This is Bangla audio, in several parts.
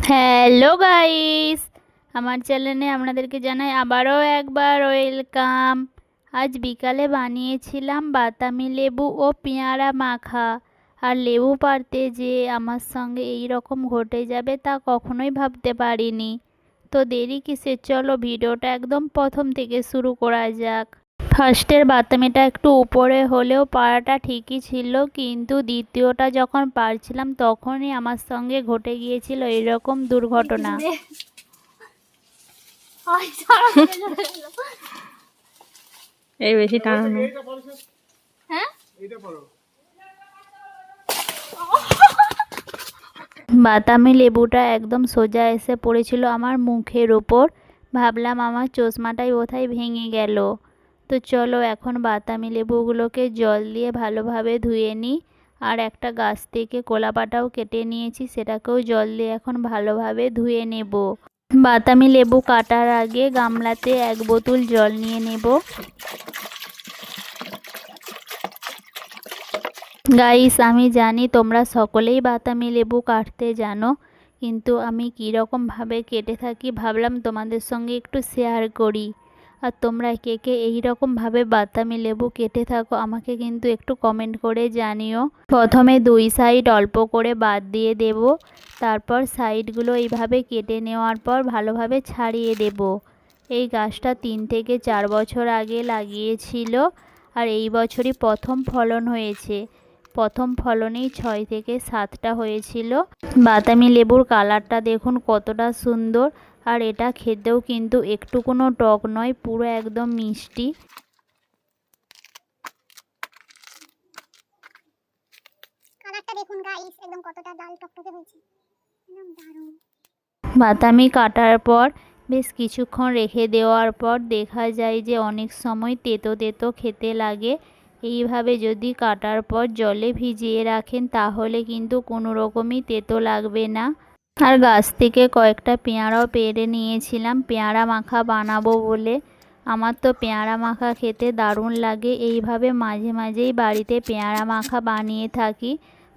হ্যালো গাইস, আমার চ্যানেলে আপনাদেরকে জানাই আবারও একবার ওয়েলকাম। আজ বিকালে বানিয়েছিলাম বাতাবি লেবু ও পেয়ারা মাখা। আর লেবু পাড়তে যে আমার সঙ্গে এই রকম ঘটে যাবে তা কখনোই ভাবতে পারিনি। তো দেরি কিসের, চলো ভিডিওটা একদম প্রথম থেকে শুরু করা যাক। ফার্স্টের বাতাবিটা একটু উপরে হলেও পাড়াটা ঠিকই ছিল, কিন্তু দ্বিতীয়টা যখন পারছিলাম তখনই আমার সঙ্গে ঘটে গিয়েছিল এরকম দুর্ঘটনা। এই বেশি টানানো। হ্যাঁ, বাতাবি লেবুটা একদম সোজা এসে পড়েছিল আমার মুখের ওপর। ভাবলাম আমার চশমাটাই বোধহয় ভেঙে গেল। তো চলো এখন বাতাবি লেবুগুলোকে জল দিয়ে ভালোভাবে ধুয়ে নিই। আর একটা গাছ থেকে কলাপাতাও কেটে নিয়েছি, সেটাকেও জল দিয়ে এখন ভালোভাবে ধুয়ে নেব। বাতাবি লেবু কাটার আগে গামলাতে 1 বোতল জল নিয়ে নেব। গাইস, আমি জানি তোমরা সকলেই বাতাবি লেবু কাটতে জানো, কিন্তু আমি কীরকমভাবে কেটে থাকি ভাবলাম তোমাদের সঙ্গে একটু শেয়ার করি। আর তোমরা কে কে এইরকমভাবে বাতাবি লেবু কেটে থাকো আমাকে কিন্তু একটু কমেন্ট করে জানিও। প্রথমে 2 সাইড অল্প করে বাদ দিয়ে দেব, তারপর সাইডগুলো এইভাবে কেটে নেওয়ার পর ভালোভাবে ছাড়িয়ে দেব। এই গাছটা 3 থেকে 4 বছর আগে লাগিয়েছিল, আর এই বছরই প্রথম ফলন হয়েছে। প্রথম ফলনেই 6 থেকে 7টা হয়েছিল। বাতাবি লেবুর কালারটা দেখুন কতটা সুন্দর, আর এটা খেতেও কিন্তু একটু কোনো টক নয়, পুরো একদম মিষ্টি। কালারটা দেখুন গাইস, একদম কতটা লাল টকটকে হয়েছে, একদম দারুণ। বাতাবি কাটার পর বেশ কিছুক্ষণ রেখে দেওয়ার পর দেখা যায় যে অনেক সময় তেতো তেতো খেতে লাগে। এইভাবে যদি কাটার পর জলে ভিজিয়ে রাখেন তাহলে কিন্তু কোনো রকমই তেতো লাগবে না। আর গাছ থেকে কয়েকটা পেয়ারাও পেড়ে নিয়েছিলাম পেয়ারা মাখা বানাবো বলে। আমার তো পেয়ারা মাখা খেতে দারুণ লাগে, এইভাবে মাঝে মাঝেই বাড়িতে পেয়ারা মাখা বানিয়ে থাকি।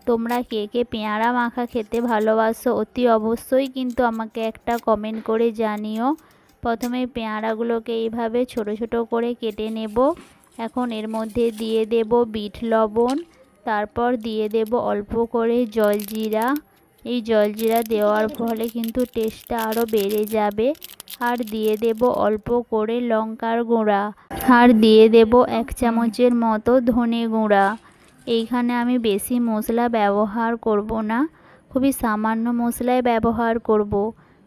তোমরা কে কে পেয়ারা মাখা খেতে ভালোবাসো অতি অবশ্যই কিন্তু আমাকে একটা কমেন্ট করে জানিও। প্রথমে পেয়ারাগুলোকে এইভাবে ছোট ছোট করে কেটে নেব। এখন এর মধ্যে দিয়ে দেব বিট লবণ, তারপর দিয়ে দেব অল্প করে জলজিরা। এই জলজিরা দেওয়ার ফলে কিন্তু টেস্টটা আরও বেড়ে যাবে। আর দিয়ে দেব অল্প করে লঙ্কার গুঁড়া, আর দিয়ে দেব 1 চামচের মতো ধনে গুঁড়া। এইখানে আমি বেশি মশলা ব্যবহার করব না, খুবই সামান্য মশলাই ব্যবহার করব।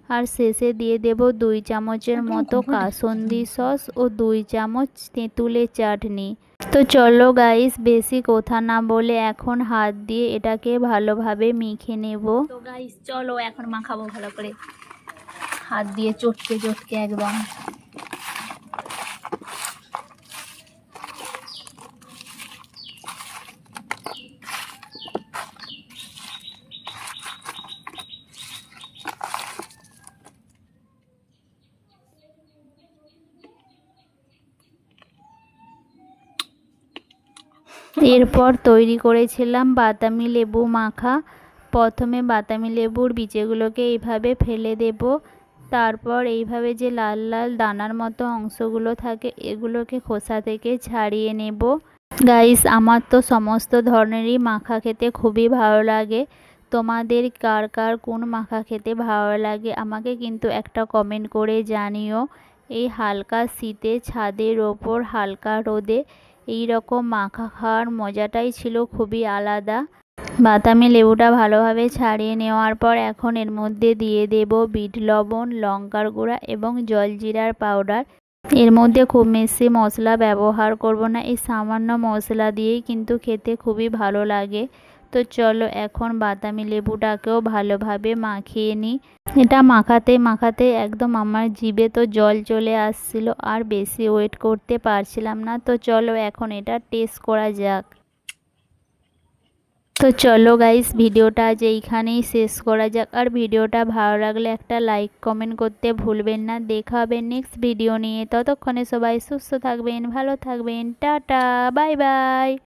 আর শেষে দিয়ে দেব 2 চামচের মতো কাসুন্দি সস ও 2 চামচ তেঁতুলের চাটনি। তো চলো গাইস, বেশি কথা না বলে এখন হাত দিয়ে এটাকে ভালোভাবে মেখে নেব। তো গাইস চলো এখন মাখাবো ভালো করে, হাত দিয়ে চটকে চটকে একদম। এরপর তৈরি করেছিলাম বাতাবি লেবু মাখা। প্রথমে বাতাবি লেবুর বীজগুলোকে এইভাবে ফেলে দেব, তারপর এইভাবে যে লাল লাল দানার মতো অংশগুলো থাকে এগুলোকে খোসা থেকে ছাড়িয়ে নেব। গাইস, আমার তো সমস্ত ধরনেরই মাখা খেতে খুবই ভালো লাগে। তোমাদের কার কার কোন মাখা খেতে ভালো লাগে আমাকে কিন্তু একটা কমেন্ট করে জানিও। এই হালকা শীতে ছাদের ওপর হালকা রোদে এই রকম মাখা খাওয়ার মজাটাই ছিল খুবই আলাদা। বাতাবি লেবুটা ভালোভাবে ছাড়িয়ে নেওয়ার পর এখন এর মধ্যে দিয়ে দেব বিট লবণ, লঙ্কার গুঁড়া এবং জলজিরার পাউডার। এর মধ্যে খুব বেশি মশলা ব্যবহার করব না, এই সামান্য মশলা দিয়েই কিন্তু খেতে খুবই ভালো লাগে। তো চলো এখন বাতাবি লেবুটাকেও ভালোভাবে মাখিয়ে নিই। এটা মাখাতে মাখাতে একদম আমার জিভে তো জল চলে আসছিল, আর বেশি ওয়েট করতে পারছিলাম না। তো চলো এখন এটা টেস্ট করা যাক। তো চলো গাইস, ভিডিওটা আজ এইখানেই শেষ করা যাক। আর ভিডিওটা ভালো লাগলে একটা লাইক কমেন্ট করতে ভুলবেন না। দেখা হবে নেক্সট ভিডিও নিয়ে, ততক্ষণে সবাই সুস্থ থাকবেন, ভালো থাকবেন, টাটা বাই বাই।